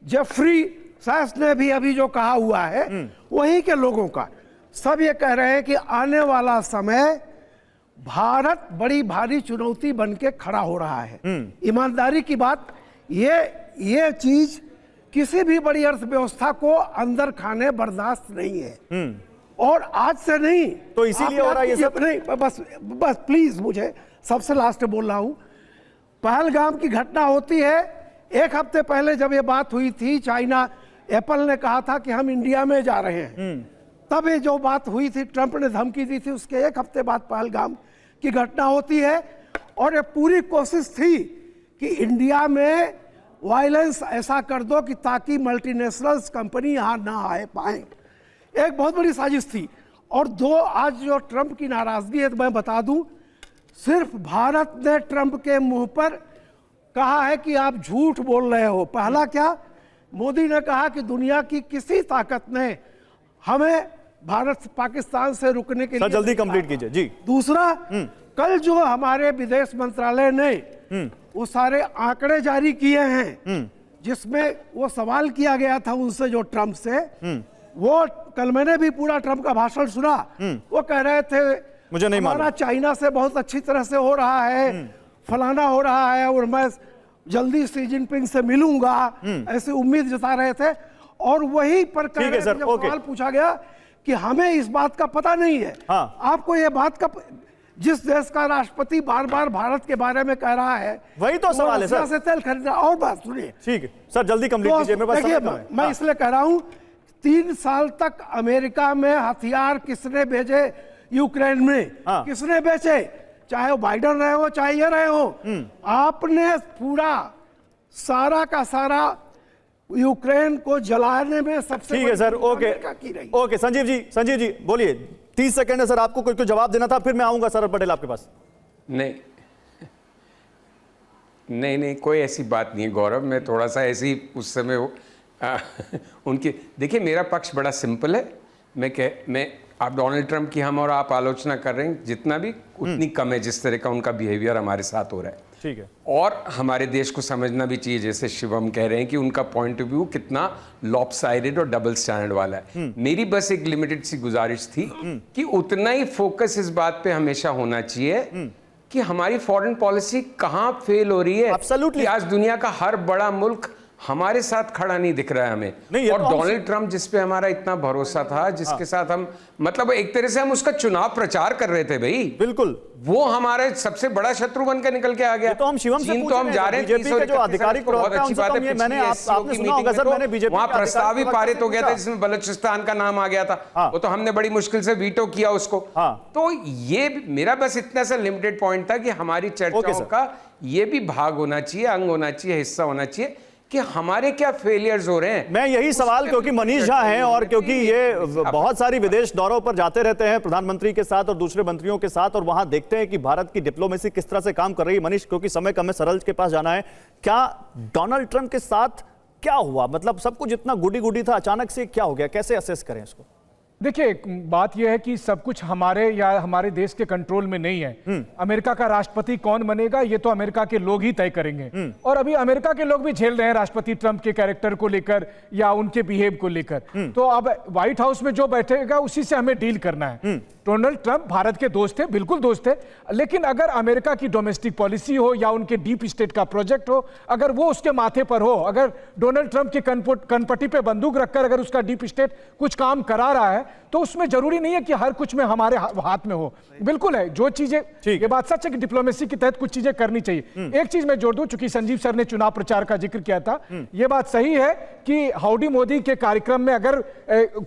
जेफरी सैस ने भी अभी जो कहा हुआ है वहीं के लोगों का, सब ये कह रहे हैं कि आने वाला समय भारत बड़ी भारी चुनौती बन के खड़ा हो रहा है। ईमानदारी की बात, ये चीज किसी भी बड़ी अर्थव्यवस्था को अंदर खाने बर्दाश्त नहीं है, और आज से नहीं, तो इसीलिए हो रहा है ये सब। नहीं, बस प्लीज, मुझे सबसे लास्ट बोल रहा हूं, पहलगाम की घटना होती है, 1 हफ्ते पहले जब ये बात हुई थी, चाइना एप्पल ने कहा था कि हम इंडिया में जा रहे हैं, तब ये जो बात हुई थी, ट्रंप ने धमकी दी थी, उसके 1 हफ्ते बाद पहलगाम की घटना होती है, और ये पूरी कोशिश थी कि इंडिया में वायलेंस ऐसा कर दो कि ताकि मल्टीनेशनल्स कंपनी यहाँ ना आए पाए। एक बहुत बड़ी साजिश थी। और दो, आज जो ट्रंप की नाराजगी है, तो मैं बता दूं, सिर्फ भारत ने ट्रंप के मुंह पर कहा है कि आप झूठ बोल रहे हो। पहला क्या, मोदी ने कहा कि दुनिया की किसी ताकत ने हमें भारत पाकिस्तान से रुकने के सर लिए जल्दी कंप्लीट कीजिए जी। दूसरा, कल जो हमारे विदेश मंत्रालय ने वो सारे आंकड़े जारी किए हैं जिसमें वो सवाल किया गया था उनसे, जो ट्रंप से, वो कल मैंने भी पूरा ट्रंप का भाषण सुना। वो कह रहे थे मुझे नहीं हमारा मालूम। चाइना से बहुत अच्छी तरह से हो रहा है, फलाना हो रहा है, और मैं जल्दी सी जिनपिंग से मिलूंगा, ऐसी उम्मीद जता रहे थे। और वही पर कह रहे थे, जब सवाल पूछा गया कि हमें इस बात का पता नहीं है। हाँ। आपको ये बात का, जिस देश का राष्ट्रपति बार बार भारत के बारे में कह रहा है, वही तो सवाल है रसिया सर। से तेल खरीदना। और बात सुनिए, ठीक है सर, जल्दी कंप्लीट कीजिए, मेरे पास देखिए, समय कम है। मैं इसलिए कह रहा हूं, 3 साल तक अमेरिका में हथियार किसने भेजे यूक्रेन में? हाँ। किसने बेचे? चाहे वो बाइडन रहे हो, चाहे ये रहे हो। आपने पूरा सारा का सारा यूक्रेन को जलाने में सबसे ठीक है सर, बड़ी ओके अमेरिका की रही। ओके। संजीव जी बोलिए, 30 सेकंड है सर, आपको कोई जवाब देना था, फिर मैं आऊंगा सर पटेल आपके पास। नहीं नहीं नहीं, कोई ऐसी बात नहीं है गौरव। मैं थोड़ा सा ऐसी उस समय उनकी, देखिए मेरा पक्ष बड़ा सिंपल है। मैं आप डोनाल्ड ट्रंप की हम और आप आलोचना कर रहे हैं जितना भी, उतनी कम है जिस तरह का उनका बिहेवियर हमारे साथ हो रहा है। ठीक है। और हमारे देश को समझना भी चाहिए, जैसे शिवम कह रहे हैं कि उनका पॉइंट ऑफ व्यू कितना लॉपसाइडेड और डबल स्टैंडर्ड वाला है। मेरी बस एक लिमिटेड सी गुजारिश थी कि उतना ही फोकस इस बात पे हमेशा होना चाहिए कि हमारी फॉरेन पॉलिसी कहां फेल हो रही है। Absolutely. कि आज दुनिया का हर बड़ा मुल्क हमारे साथ खड़ा नहीं दिख रहा है हमें। नहीं, ये और तो हम- डोनाल्ड ट्रंप जिस पे हमारा इतना भरोसा था, जिसके साथ हम, मतलब एक तरह से हम उसका चुनाव प्रचार कर रहे थे भाई, बिल्कुल। वो हमारे सबसे बड़ा शत्रु बनकर निकल के आ गया। ये तो हम शिवम से चीन पूछ तो हम रहे जा हैं, रहे हैं, बीजेपी के जो आधिकारिक बहुत प्रवक्ता हैं, अच्छी उनसे बात तो है। ये मैंने पिछली आपने SCO की सुना होगा मीटिंग सर, में मैंने तो बीजेपी वहाँ के प्रस्ताव ही आधिकारिक पारित हो गया था प्रवक्ता जिसमें बलूचिस्तान का नाम आ गया था। हाँ। वो तो हमने बड़ी मुश्किल से वीटो किया उसको। हाँ। तो ये मेरा बस इतना सा लिमिटेड पॉइंट था कि हमारी चर्चाओं सर। का ये भी भाग होना चाहिए, अंग होना चाहिए, हिस्सा होना चाहिए कि हमारे क्या फेलियर्स हो रहे हैं। मैं यही सवाल, क्योंकि मनीष झा हैं और क्योंकि ये बहुत सारी विदेश दौरों पर जाते रहते हैं प्रधानमंत्री के साथ और दूसरे मंत्रियों के साथ, और वहां देखते हैं कि भारत की डिप्लोमेसी किस तरह से काम कर रही है। मनीष, क्योंकि समय कम है, सरल के पास जाना है, क्या डोनाल्ड ट्रंप के साथ क्या हुआ? मतलब सब कुछ इतना गुडी गुडी था, अचानक से क्या हो गया? कैसे असेस करें इसको? देखिए, बात यह है कि सब कुछ हमारे या हमारे देश के कंट्रोल में नहीं है। अमेरिका का राष्ट्रपति कौन बनेगा ये तो अमेरिका के लोग ही तय करेंगे। और अभी अमेरिका के लोग भी झेल रहे हैं राष्ट्रपति ट्रंप के कैरेक्टर को लेकर या उनके बिहेव को लेकर। तो अब व्हाइट हाउस में जो बैठेगा उसी से हमें डील करना है। डोनाल्ड ट्रंप भारत के दोस्त थे, बिल्कुल दोस्त थे, लेकिन अगर अमेरिका की डोमेस्टिक पॉलिसी हो या उनके डीप स्टेट का प्रोजेक्ट हो, अगर वो उसके माथे पर हो, अगर डोनाल्ड ट्रंप की कनपटी पे बंदूक रखकर अगर उसका डीप स्टेट कुछ काम करा रहा है, तो उसमें जरूरी नहीं है कि हर कुछ में हमारे हाथ में हो। बिल्कुल है, जो चीजें, ये बात सच है कि डिप्लोमेसी के तहत कुछ चीजें करनी चाहिए। एक चीज मैं जोड़ दूं, चूंकि संजीव सर ने चुनाव प्रचार का जिक्र किया था, यह बात सही है कि हाउडी मोदी के कार्यक्रम में अगर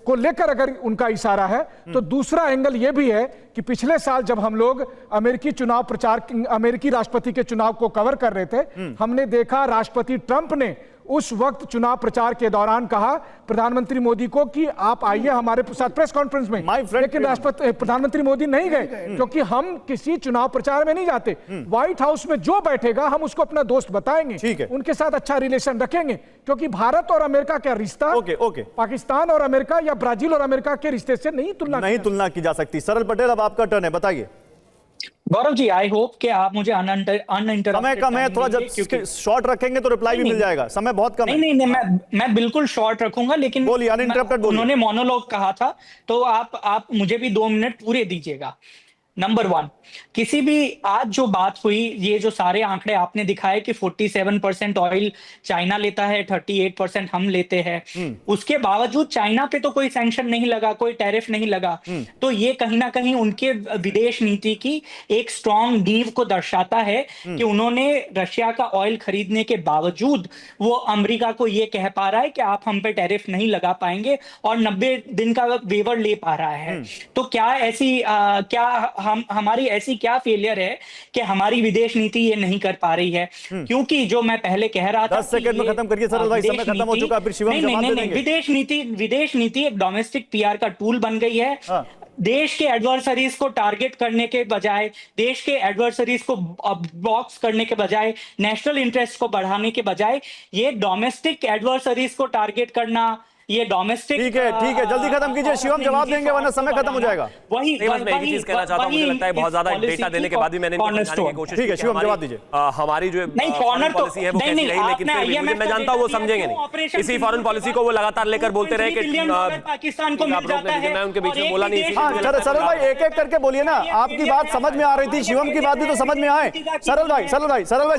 को लेकर अगर उनका इशारा है, तो दूसरा एंगल यह भी है कि पिछले साल जब हम लोग अमेरिकी चुनाव प्रचार, अमेरिकी राष्ट्रपति के चुनाव को कवर कर रहे थे, हमने देखा राष्ट्रपति ट्रंप ने उस वक्त चुनाव प्रचार के दौरान कहा प्रधानमंत्री मोदी को कि आप आइए हमारे साथ प्रेस कॉन्फ्रेंस में। लेकिन राष्ट्रपति प्रधानमंत्री मोदी नहीं गए, क्योंकि हम किसी चुनाव प्रचार में नहीं जाते। व्हाइट हाउस में जो बैठेगा हम उसको अपना दोस्त बताएंगे, उनके साथ अच्छा रिलेशन रखेंगे, क्योंकि भारत और अमेरिका का रिश्ता पाकिस्तान और अमेरिका या ब्राजील और अमेरिका के रिश्ते से नहीं तुलना की जा सकती। सरल पटेल, अब आपका टर्न है, बताइए। गौरव जी, आई होप कि आप मुझे अनइंटरप्टेड, समय कम है, थोड़ा जब शॉर्ट रखेंगे तो रिप्लाई भी मिल जाएगा। समय बहुत कम है। नहीं, मैं बिल्कुल शॉर्ट रखूंगा, लेकिन बोलिए, अनइंटरप्टेड बोलिए। उन्होंने मोनोलॉग कहा था, तो आप मुझे भी 2 मिनट पूरे दीजिएगा। नंबर 1, किसी भी आज जो बात हुई, ये जो सारे आंकड़े आपने दिखाए कि 47% ऑयल चाइना लेता है, 38% हम लेते हैं, उसके बावजूद चाइना पे तो कोई सैंक्शन नहीं लगा, कोई टैरिफ नहीं लगा। तो ये कहीं ना कहीं उनके विदेश नीति की एक स्ट्रॉन्ग नींव को दर्शाता है कि उन्होंने रशिया का ऑयल खरीदने के बावजूद वो अमेरिका को ये कह पा रहा है कि आप हम पे टैरिफ नहीं लगा पाएंगे, और 90 दिन का वेवर ले पा रहा है। तो क्या ऐसी क्या हमारी ऐसी क्या फेलियर है कि हमारी विदेश नीति ये नहीं कर पा रही है? क्योंकि जो मैं पहले कह रहा था 10 सेकंड में खत्म करिए सरल भाई, समय खत्म हो चुका, फिर शिवम जवाब दे देंगे। विदेश नीति एक डोमेस्टिक पीआर का टूल बन गई है। देश के एडवर्सरीज को टारगेट करने के बजाय, देश के एडवर्सरीज को बॉक्स करने के बजाय, नेशनल इंटरेस्ट को बढ़ाने के बजाय ये डोमेस्टिक एडवर्सरीज को टारगेट करना, ये डोमेस्टिक। ठीक है, जल्दी खत्म कीजिए, शिवम जवाब देंगे वरना समय खत्म हो जाएगा। वही मैं एक चीज कहना चाहता हूं, मुझे लगता है बहुत ज्यादा डेटा देने के बाद भी मैंने इनको समझाने की कोशिश ठीक है, शिवम जवाब दीजिए। हमारी जो फॉरेन पॉलिसी है वो कैसी रही, लेकिन फिर भी मैं जानता हूं वो समझेंगे नहीं। इसी फॉरेन पॉलिसी को वो लगातार लेकर बोलते रहे कि पाकिस्तान को मिल जाता है। मैं उनके बीच में बोला नहीं। सरल भाई एक एक करके बोलिए ना, आपकी बात समझ में आ रही थी, शिवम की बात भी तो समझ में आए। सरल भाई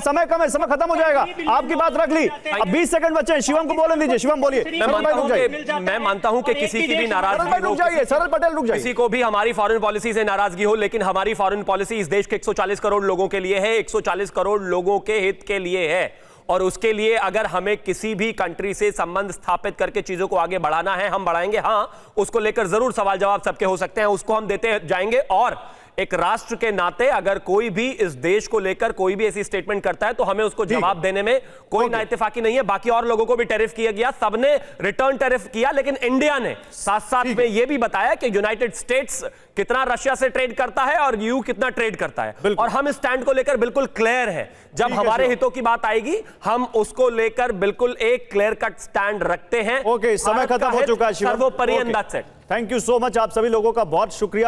समय कम है, समय खत्म हो जाएगा, आपकी बात रख ली, अब 20 सेकंड बचे हैं, शिवम को बोलने दीजिए। शिवम बोलिए। मैं मानता हूं कि किसी की भी नाराजगी हो, सरल पटेल रुक जाइए, किसी को भी हमारी फॉरेन पॉलिसी से नाराजगी हो, लेकिन हमारी फॉरेन पॉलिसी इस देश के 140 करोड़ लोगों के लिए है, 140 करोड़ लोगों के हित के लिए है। और उसके लिए अगर हमें किसी भी कंट्री से संबंध स्थापित करके चीजों को आगे बढ़ाना है, हम बढ़ाएंगे। हां, उसको लेकर जरूर सवाल जवाब सबके हो सकते हैं, उसको हम देते जाएंगे। और एक राष्ट्र के नाते अगर कोई भी इस देश को लेकर कोई भी ऐसी स्टेटमेंट करता है तो हमें उसको जवाब देने में कोई ना इत्तेफाकी नहीं है। बाकी और लोगों को भी टैरिफ किया गया, सबने रिटर्न टैरिफ किया, लेकिन इंडिया ने साथ साथ में यह भी बताया कि यूनाइटेड स्टेट्स कितना रशिया से ट्रेड करता है और यूएई कितना ट्रेड करता है। और हम इस स्टैंड को लेकर बिल्कुल क्लियर है। जब हमारे हितों की बात आएगी हम उसको लेकर बिल्कुल एक क्लियर कट स्टैंड रखते हैं। ओके, समय खत्म हो चुका है। सर्वोपरि and that's it. Thank you so much, आप सभी लोगों का बहुत शुक्रिया।